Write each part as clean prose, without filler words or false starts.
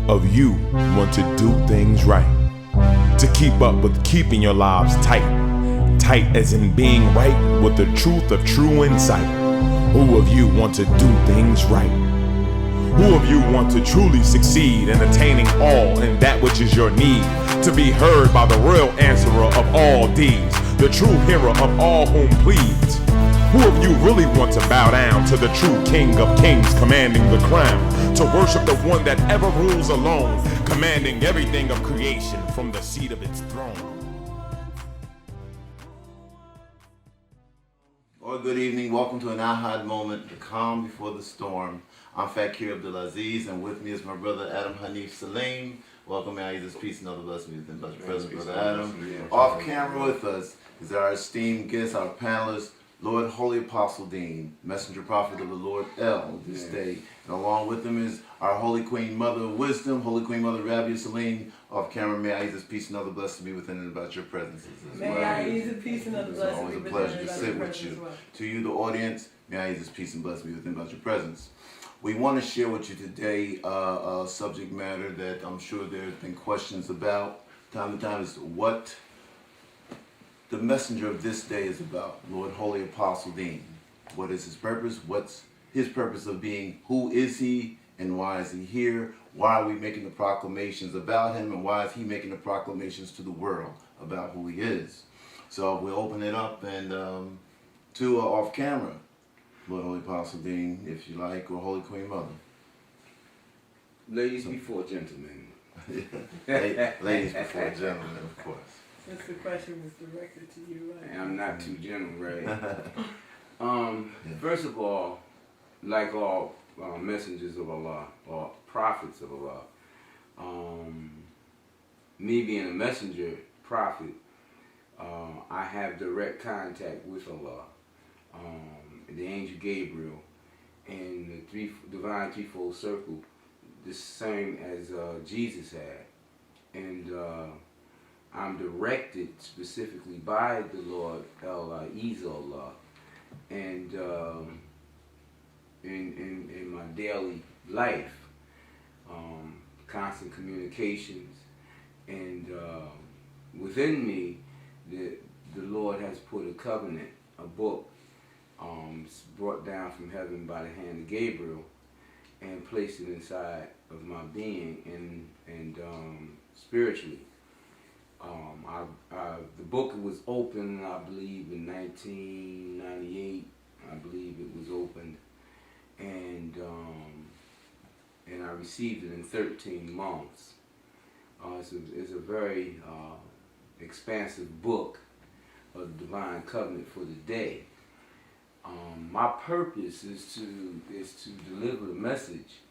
of you want to do things right? To keep up with keeping your lives tight. Tight as in being right with the truth of true insight. Who of you want to do things right? Who of you want to truly succeed in attaining all in that which is your need? To be heard by the real answerer of all deeds, the true hero of all whom pleads. Who of you really want to bow down to the true King of Kings commanding the crown? To worship the one that ever rules alone, commanding everything of creation from the seat of its throne. Well, good evening. Welcome to an A.H.A.D moment, the calm before the storm. I'm Fakir Abdulaziz, and with me is my brother Adam Hanif Saleem. Welcome, may I peace and other blessings within God's presence, brother Adam. Off camera with us is our esteemed guest, our panelist, Lord Holy-Apostle Deen, messenger prophet of the Lord El this day. And along with him is our Holy Queen Mother of Wisdom, Holy Queen Mother Rabia Saleem. Off camera, may I peace and other blessings be within and about your presences as well. May I peace and other blessings be within and about your presence. It's always a pleasure to sit with you. Well. To you, the audience, may I peace and blessings be within and about your presence. We want to share with you today a subject matter that I'm sure there have been questions about. Time to time is what the messenger of this day is about, Lord Holy-Apostle Deen. What is his purpose? What's his purpose of being? Who is he and why is he here? Why are we making the proclamations about him, and why is he making the proclamations to the world about who he is? So we'll open it up and to off camera, Lord Holy-Apostle Deen, if you like, or Holy Queen Mother. Ladies before gentlemen. Ladies before gentlemen, of course. Since the question was directed to you, right? I'm not too gentle, right? First of all, like all messengers of Allah, or prophets of Allah, me being a messenger, prophet, I have direct contact with Allah, the angel Gabriel, and the divine threefold circle, the same as Jesus had, and I'm directed specifically by the Lord Ahezaah, and in my daily life, constant communications, and within me, the Lord has put a covenant, a book, brought down from heaven by the hand of Gabriel, and placed it inside of my being and spiritually. The book was opened, I believe, in 1998. I believe it was opened, and I received it in 13 months. It's a very expansive book of the divine covenant for the day. My purpose is to deliver the message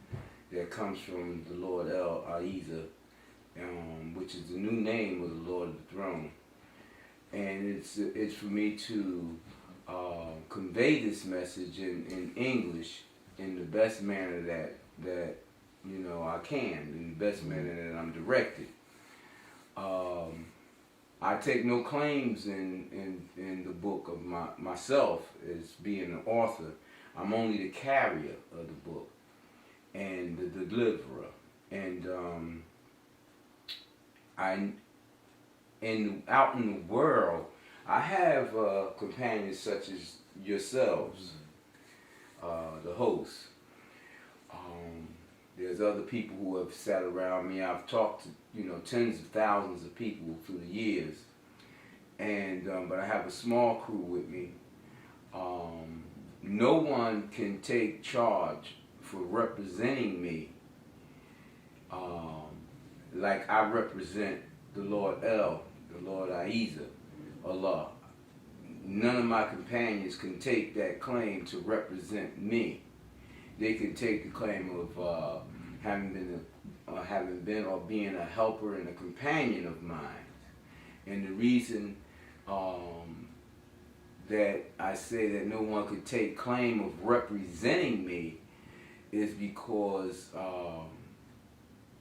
that comes from the Lord Ahezaah, which is the new name of the Lord of the throne, and it's for me to convey this message in English in the best manner that you know I can, in the best manner that I'm directed. I take no claims in the book of myself as being an author. I'm only the carrier of the book and the deliverer, and out in the world, I have companions such as yourselves, the hosts. There's other people who have sat around me. I've talked to tens of thousands of people through the years, and but I have a small crew with me. No one can take charge for representing me like I represent the Lord El, the Lord Ahezaah, Allah. None of my companions can take that claim to represent me. They can take the claim of having been or being a helper and a companion of mine. And the reason that I say that no one could take claim of representing me is because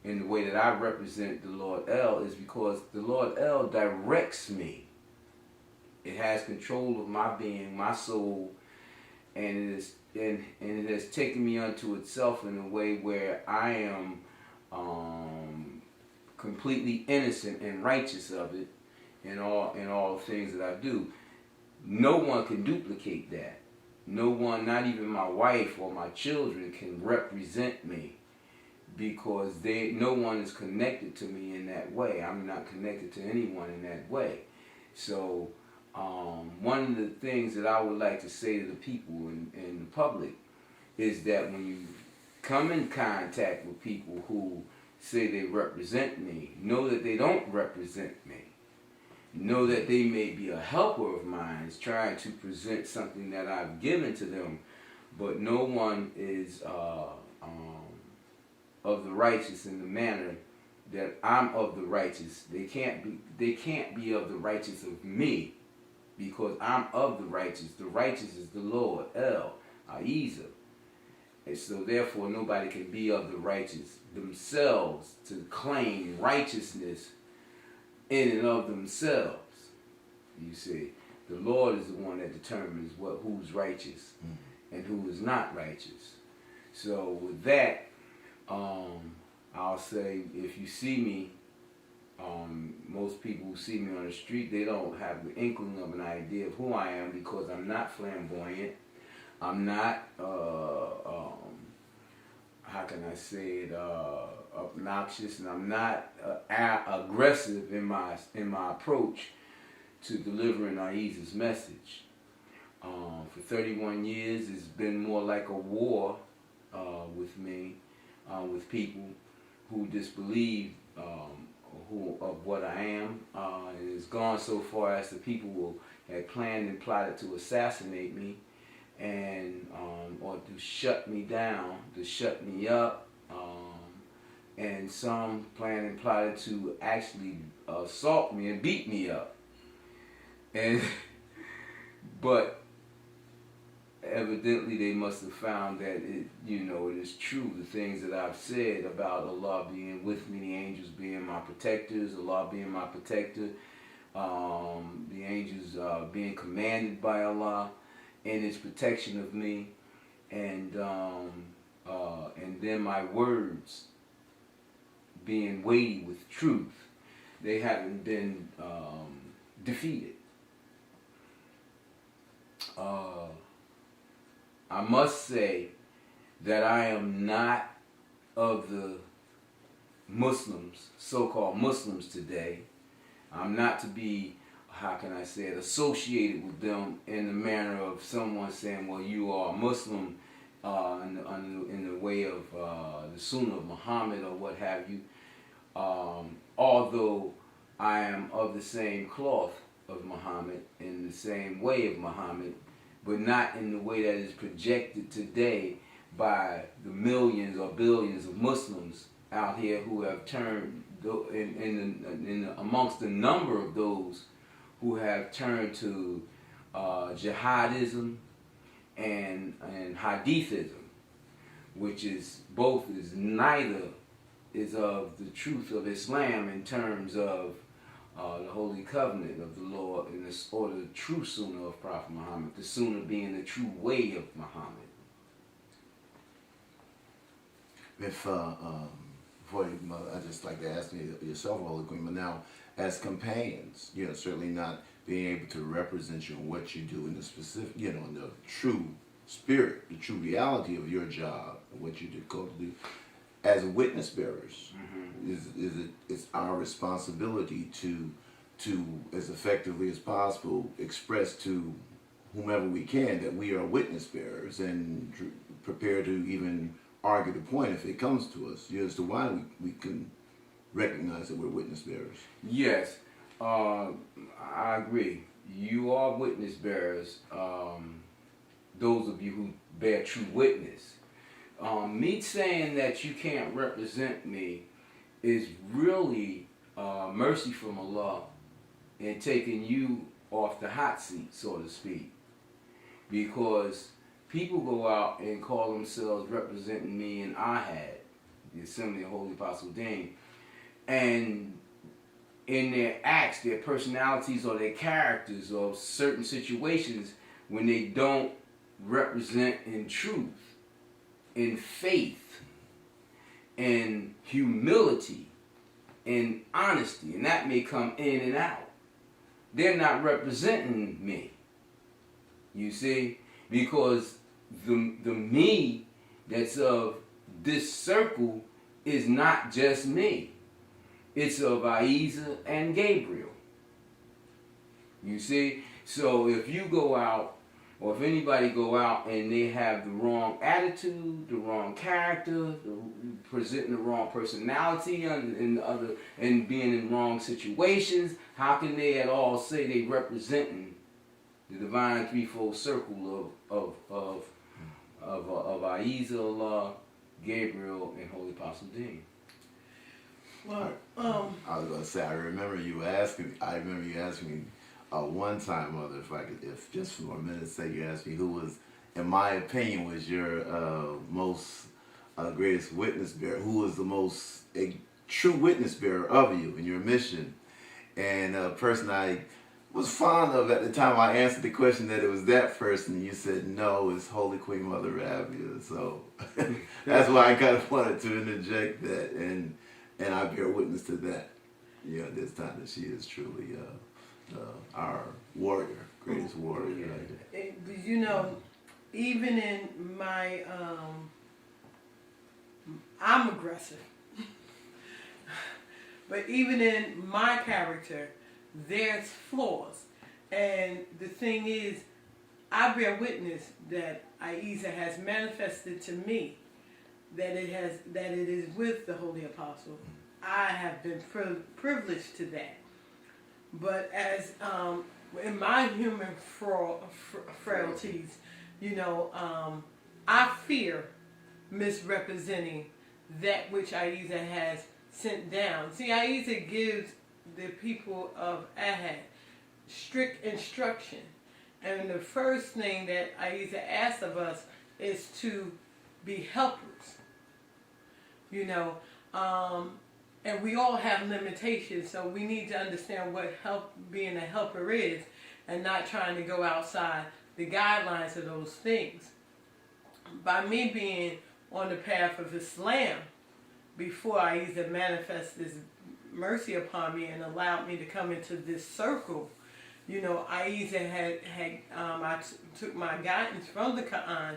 in the way that I represent the Lord El is because the Lord El directs me. It has control of my being, my soul, and it has taken me unto itself in a way where I am completely innocent and righteous of it in all the things that I do. No one can duplicate that. No one, not even my wife or my children, can represent me, because no one is connected to me in that way. I'm not connected to anyone in that way. So one of the things that I would like to say to the people in the public is that when you come in contact with people who say they represent me, know that they don't represent me. Know that they may be a helper of mine trying to present something that I've given to them, but no one is of the righteous in the manner that I'm of the righteous. They can't be of the righteous of me, because I'm of the righteous. The righteous is the Lord, Ahezaah. And so therefore nobody can be of the righteous themselves to claim righteousness in and of themselves. You see, the Lord is the one that determines who's righteous and who is not righteous. So with that, I'll say, if you see me, most people who see me on the street, they don't have the inkling of an idea of who I am, because I'm not flamboyant. I'm not, how can I say it, obnoxious, and I'm not aggressive in my approach to delivering Ahezaah's message. For 31 years, it's been more like a war with me, with people who disbelieve of what I am. And it's gone so far as the people who had planned and plotted to assassinate me, and or to shut me down, to shut me up, and some planned and plotted to actually assault me and beat me up. And but evidently they must have found that it is true, the things that I've said about Allah being with me, the angels being my protectors, Allah being my protector, the angels being commanded by Allah in its protection of me, and then my words being weighty with truth. They haven't been defeated. I must say that I am not of the Muslims, so-called Muslims today. I'm not to be, how can I say it, associated with them in the manner of someone saying, well, you are a Muslim in the way of the Sunnah of Muhammad or what have you. Although I am of the same cloth of Muhammad, in the same way of Muhammad, but not in the way that is projected today by the millions or billions of Muslims out here who have turned, amongst the number of those who have turned to jihadism and hadithism, which is neither is of the truth of Islam in terms of the Holy Covenant of the Lord, or the true Sunnah of Prophet Muhammad, the Sunnah being the true way of Muhammad. Before I'd just like to ask you yourself, Holy Queen, but now as companions, certainly not being able to represent you and what you do in the specific, in the true spirit, the true reality of your job, and what you go to do. As witness bearers, it's our responsibility to as effectively as possible express to whomever we can that we are witness bearers, and prepare to even argue the point if it comes to us, as to why we can recognize that we're witness bearers. Yes, I agree. You are witness bearers, those of you who bear true witness. Me saying that you can't represent me is really mercy from Allah in taking you off the hot seat, so to speak. Because people go out and call themselves representing me in A.H.A.D, the Assembly of Holy-Apostle Deen, and in their acts, their personalities or their characters or certain situations, when they don't represent in truth, in faith, in humility, and honesty, and that may come in and out. They're not representing me, you see, because the me that's of this circle is not just me. It's of Ahezaah and Gabriel. You see? So if you go out, or if anybody go out and they have the wrong attitude, the wrong character, presenting the wrong personality, and being in wrong situations, how can they at all say they representing the divine threefold circle of Ahezaah, Allaah, Gabriel, and Holy-Apostle Deen? Well, I was gonna say, I remember you asking me one time, Mother, if just for a minute sake, you asked me who was, in my opinion, was your most greatest witness bearer, who was the most true witness bearer of you in your mission. And a person I was fond of at the time I answered the question that it was that person, you said, no, it's Holy Queen Mother Rabia. So that's why I kind of wanted to interject that, and I bear witness to that, this time, that she is truly our warrior, greatest warrior. Even in my, I'm aggressive, but even in my character, there's flaws. And the thing is, I bear witness that Ahezaah has manifested to me that it is with the Holy Apostle. I have been privileged to that. But as in my human frailties, I fear misrepresenting that which Ahezaah has sent down. See, Ahezaah gives the people of A.H.A.D strict instruction. And the first thing that Ahezaah asks of us is to be helpers. And we all have limitations, so we need to understand what being a helper is, and not trying to go outside the guidelines of those things. By me being on the path of Islam, before Ahezaah manifested His mercy upon me and allowed me to come into this circle, Ahezaah I took my guidance from the Quran,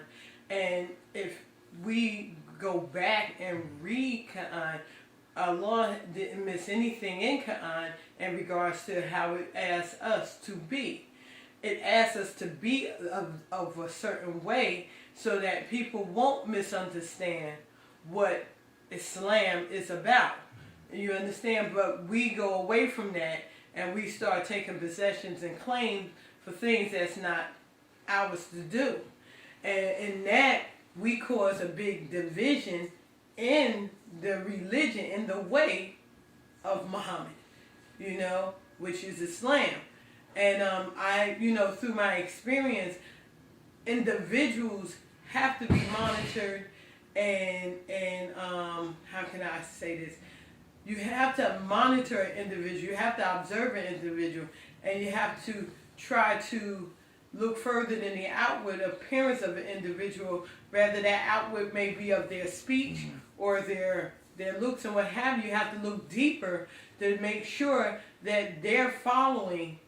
and if we go back and read Quran, Allah didn't miss anything in Quran in regards to how it asks us to be. It asks us to be of a certain way so that people won't misunderstand what Islam is about. You understand? But we go away from that and we start taking possessions and claims for things that's not ours to do. And in that, we cause a big division in the religion, in the way of Muhammad, which is Islam. And through my experience, individuals have to be monitored and how can I say this? You have to monitor an individual, you have to observe an individual, and you have to try to look further than the outward appearance of an individual. Rather, that outward may be of their speech or their looks and what have you. You have to look deeper to make sure that they're following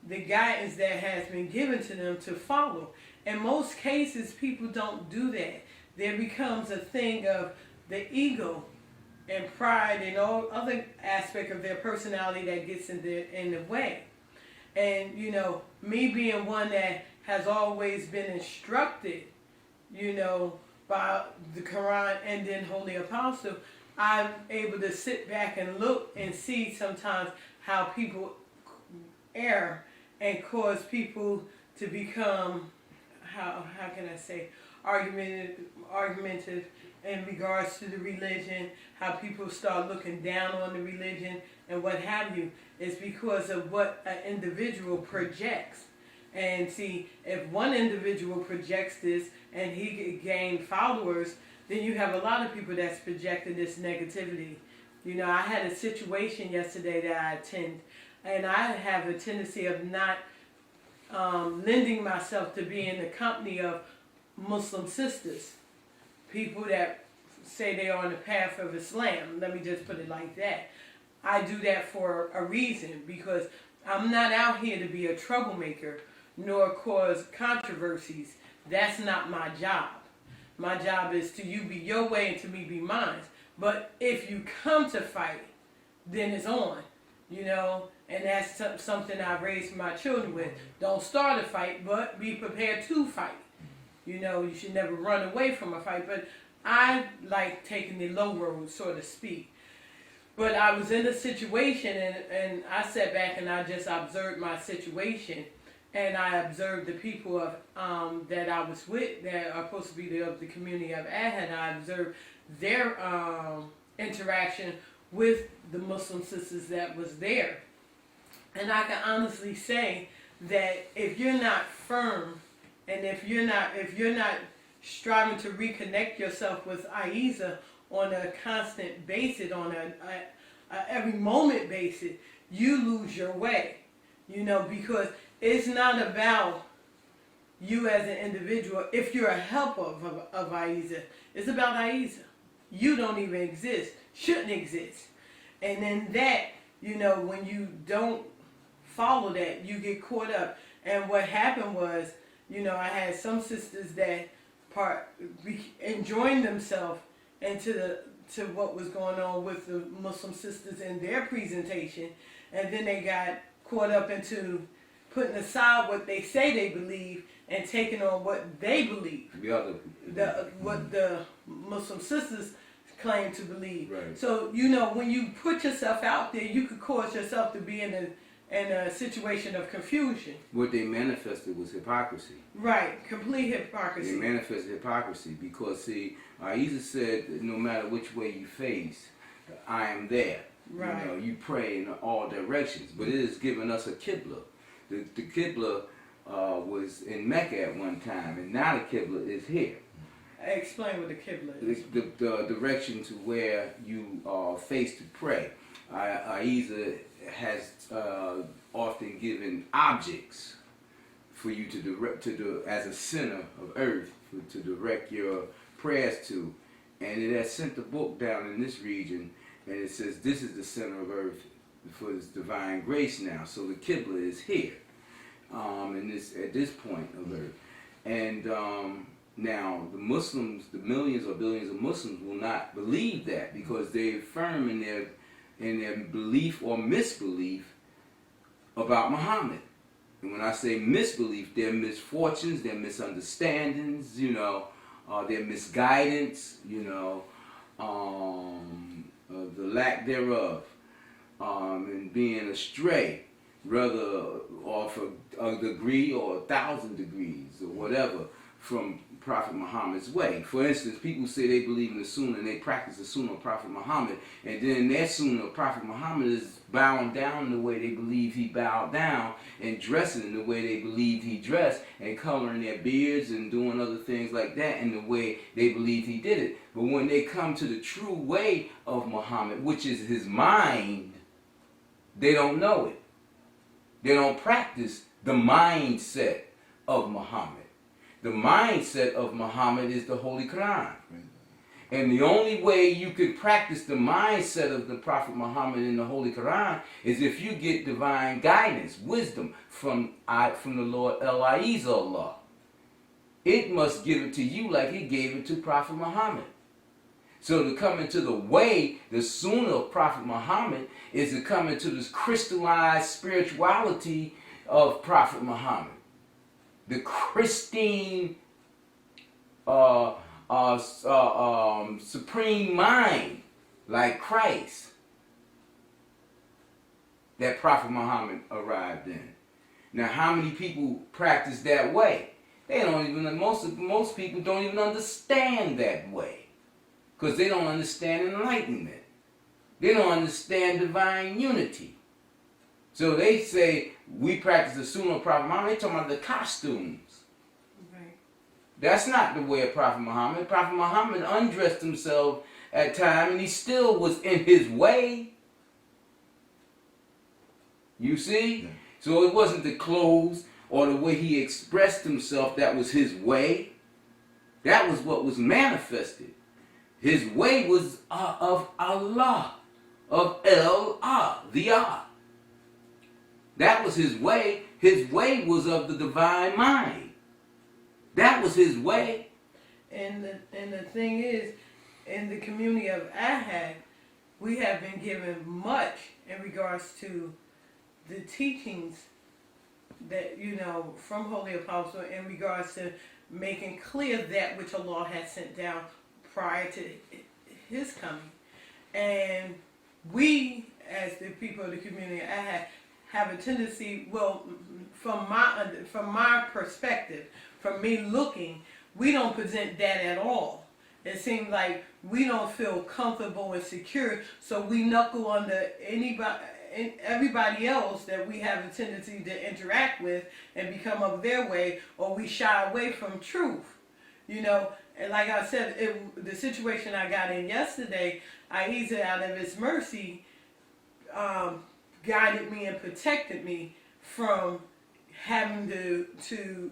the guidance that has been given to them to follow. In most cases, people don't do that. There becomes a thing of the ego and pride and all other aspect of their personality that gets in the way. And, me being one that has always been instructed, by the Quran and then Holy Apostle, I'm able to sit back and look and see sometimes how people err and cause people to become, how can I say, argumentative in regards to the religion, how people start looking down on the religion and what have you. It's because of what an individual projects. And see, if one individual projects this and he gained followers, then you have a lot of people that's projecting this negativity. I had a situation yesterday that I attend, and I have a tendency of not lending myself to be in the company of Muslim sisters, people that say they are on the path of Islam. Let me just put it like that. I do that for a reason, because I'm not out here to be a troublemaker nor cause controversies. That's not my job. My job is to you be your way and to me be mine. But if you come to fight, then it's on, you know, and that's something I raised my children with. Don't start a fight, but be prepared to fight. You know, you should never run away from a fight, but I like taking the low road, so to speak. But I was in a situation, and I sat back and I just observed my situation, and I observed the people of that I was with that are supposed to be of the community of A.H.A.D. I observed their interaction with the Muslim sisters that was there. And I can honestly say that if you're not firm, and if you're not striving to reconnect yourself with Ahezaah on a constant basis, on a every moment basis, you lose your way. You know, because it's not about you as an individual. If you're a helper of Ahezaah, it's about Ahezaah. You don't even exist, shouldn't exist. And then that, you know, when you don't follow that, you get caught up. And what happened was, you know, I had some sisters that enjoying themselves into what was going on with the Muslim sisters in their presentation, and then they got caught up into putting aside what they say they believe and taking on what they believe. What the Muslim sisters claim to believe. Right. So, you know, when you put yourself out there, you could cause yourself to be in a situation of confusion. What they manifested was hypocrisy. Right, complete hypocrisy. They manifested hypocrisy because, see, Ahezaah said that no matter which way you face, I am there. Right. You know, you pray in all directions, but it has given us a Kibbler. The Kibbler was in Mecca at one time, and now the Kibbler is here. Explain what the Kibbler is. The direction to where you face to pray. Ahezaah has often given objects for you to direct as a center of earth to direct your prayers to, and it has sent the book down in this region, and it says this is the center of earth for this divine grace now. So the Kibbler is here, at this point of earth, and now the Muslims, the millions or billions of Muslims, will not believe that because they're firm in their belief or misbelief about Muhammad. And when I say misbelief, their misfortunes, their misunderstandings, you know, their misguidance, you know, the lack thereof, and being astray, whether off a degree or 1,000 degrees or whatever from Prophet Muhammad's way. For instance, people say they believe in the Sunnah and they practice the Sunnah of Prophet Muhammad, and then their Sunnah of Prophet Muhammad is bowing down the way they believe he bowed down, and dressing the way they believed he dressed, and coloring their beards and doing other things like that in the way they believed he did it. But when they come to the true way of Muhammad, which is his mind, they don't know it. They don't practice the mindset of Muhammad. The mindset of Muhammad is the Holy Quran. And the only way you can practice the mindset of the Prophet Muhammad in the Holy Quran is if you get divine guidance, wisdom from the Lord Ahezaah. It must give it to you like he gave it to Prophet Muhammad. So to come into the way, the Sunnah of Prophet Muhammad is to come into this crystallized spirituality of Prophet Muhammad. The Christine supreme mind like Christ that Prophet Muhammad arrived in. Now, how many people practice that way? They don't even, most people don't even understand that way because they don't understand enlightenment. They don't understand divine unity. So they say, we practice the Sunnah of Prophet Muhammad. They're talking about the costumes. Right. That's not the way of Prophet Muhammad. Prophet Muhammad undressed himself at times, and he still was in his way. You see? Yeah. So it wasn't the clothes or the way he expressed himself that was his way. That was what was manifested. His way was of Allah. of Allaah, the Ah. That was his way. His way was of the divine mind. That was his way. And the thing is, in the community of A.H.A.D, we have been given much in regards to the teachings that, from Holy Apostle in regards to making clear that which Allah had sent down prior to his coming. And we, as the people of the community of A.H.A.D, have a tendency, well, from my perspective, from me looking, we don't present that at all. It seems like we don't feel comfortable and secure, so we knuckle under everybody else that we have a tendency to interact with and become of their way, or we shy away from truth. And like I said, the situation I got in yesterday, Ahezaah, out of his mercy, guided me and protected me from having to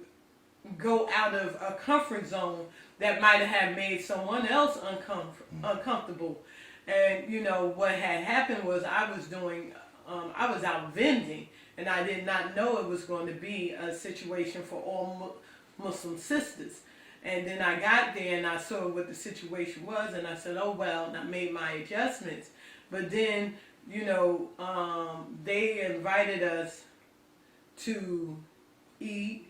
go out of a comfort zone that might have made someone else uncomfortable. And what had happened was I was out vending, and I did not know it was going to be a situation for all Muslim sisters. And then I got there and I saw what the situation was, and I said, oh well, and I made my adjustments. But then they invited us to eat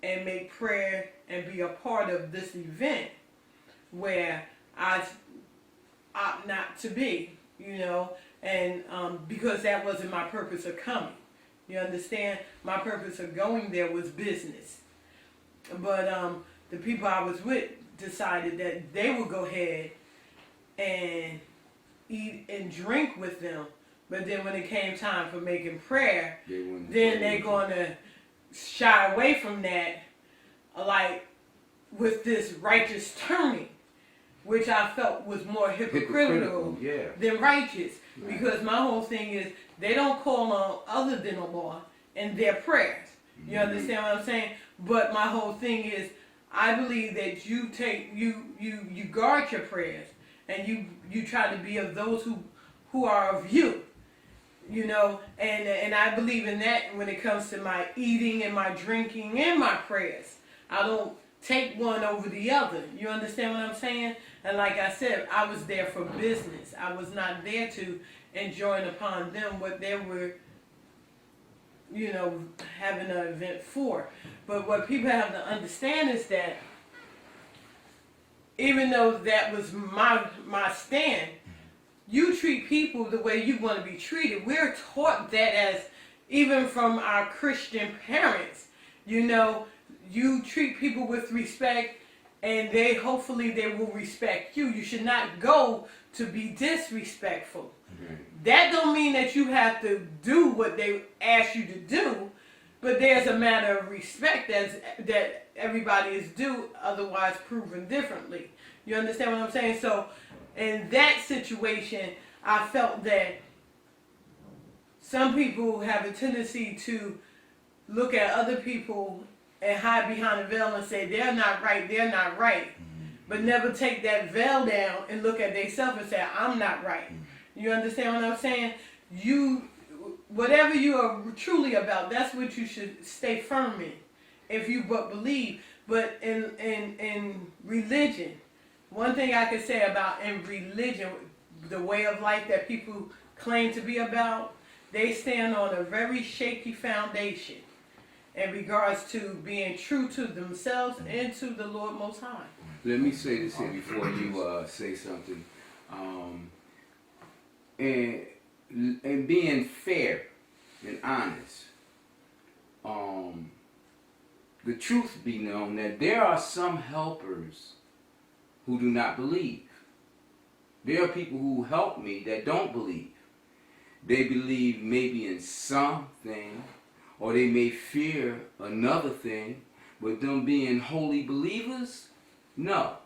and make prayer and be a part of this event where I opt not to be, and because that wasn't my purpose of coming. You understand? My purpose of going there was business. But the people I was with decided that they would go ahead and eat and drink with them. But then when it came time for making prayer, then they're going to shy away from that, like with this righteous turning, which I felt was more hypocritical than righteous. Right. Because my whole thing is they don't call on other than Allah in their prayers. You understand what I'm saying? But my whole thing is I believe that you guard your prayers and you try to be of those who are of you. And I believe in that when it comes to my eating and my drinking and my prayers. I don't take one over the other. You understand what I'm saying? And like I said, I was there for business. I was not there to enjoin upon them what they were, having an event for. But what people have to understand is that even though that was my stand, you treat people the way you want to be treated. We're taught that as, even from our Christian parents, you treat people with respect and hopefully they will respect you. You should not go to be disrespectful. Mm-hmm. That don't mean that you have to do what they ask you to do, but there's a matter of respect that everybody is due, otherwise proven differently. You understand what I'm saying? So in that situation, I felt that some people have a tendency to look at other people and hide behind a veil and say, they're not right, they're not right. But never take that veil down and look at themselves and say, I'm not right. You understand what I'm saying? Whatever you are truly about, that's what you should stay firm in, if you but believe. But in religion, one thing I could say about in religion, the way of life that people claim to be about, they stand on a very shaky foundation in regards to being true to themselves and to the Lord Most High. Let me say this here before you say something. And being fair and honest, the truth be known that there are some helpers who do not believe. There are people who help me that don't believe. They believe maybe in something, or they may fear another thing, but them being holy believers, no.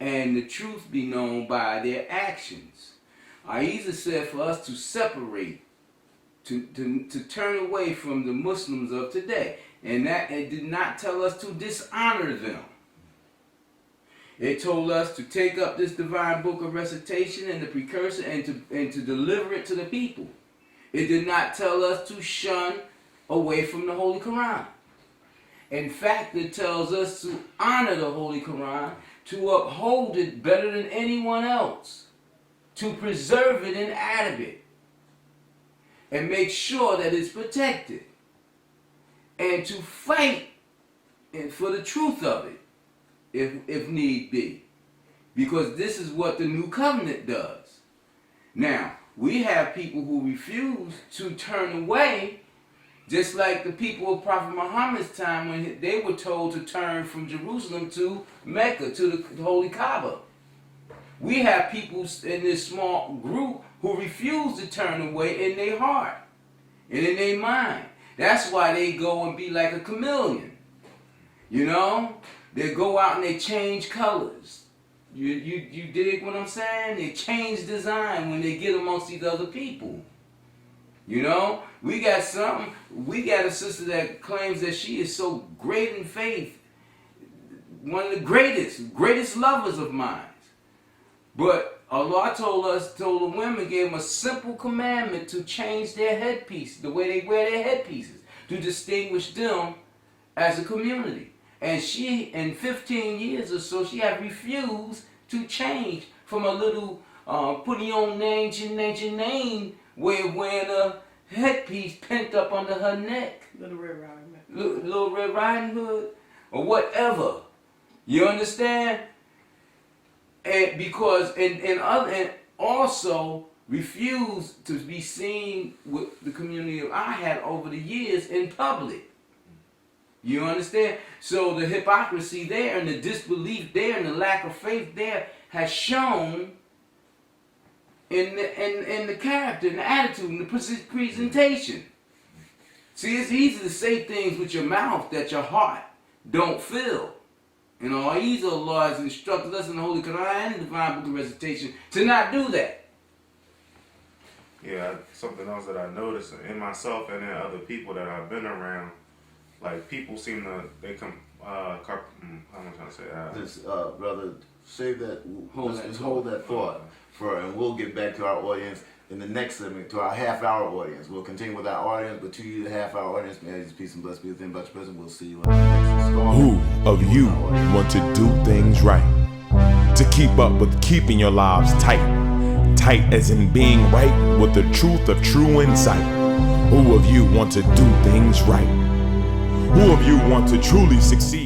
And the truth be known by their actions. Ahezaah said for us to separate, to turn away from the Muslims of today. And that it did not tell us to dishonor them. It told us to take up this divine book of recitation and the precursor and to deliver it to the people. It did not tell us to shun away from the Holy Quran. In fact, it tells us to honor the Holy Quran, to uphold it better than anyone else, to preserve it and add it, and make sure that it's protected, and to fight for the truth of it, if need be, because this is what the new covenant does. Now, we have people who refuse to turn away, just like the people of Prophet Muhammad's time when they were told to turn from Jerusalem to Mecca, to the Holy Kaaba. We have people in this small group who refuse to turn away in their heart and in their mind. That's why they go and be like a chameleon. You know? They go out and they change colors. You dig what I'm saying? They change design when they get amongst these other people. You know? We got a sister that claims that she is so great in faith. One of the greatest lovers of mine. But Allah told the women, gave them a simple commandment to change their headpiece, the way they wear their headpieces, to distinguish them as a community. And she, in 15 years or so, she had refused to change from a little putting on your name way of wearing a headpiece pent up under her neck. Little Red Riding Hood. Little Red Riding Hood, or whatever. You understand? And because and also refused to be seen with the community of A.H.A.D over the years in public. You understand? So the hypocrisy there and the disbelief there and the lack of faith there has shown in the character and the attitude and the presentation. See, it's easy to say things with your mouth that your heart don't feel. And Ahezaah has instructed us in the Holy Quran and the Divine Book of Recitation to not do that. Yeah, something else that I noticed in myself and in other people that I've been around, like people seem to, they come, how am I trying to say that? This, brother, save that, hold that thought and we'll get back to our audience in the next segment, to our half-hour audience. We'll continue with our audience, but to you, the half-hour audience, may I peace and bless be with them, but present. We'll see you in the next installment. Who of you want to do things right? To keep up with keeping your lives tight. Tight as in being right with the truth of true insight. Who of you want to do things right? Who of you want to truly succeed?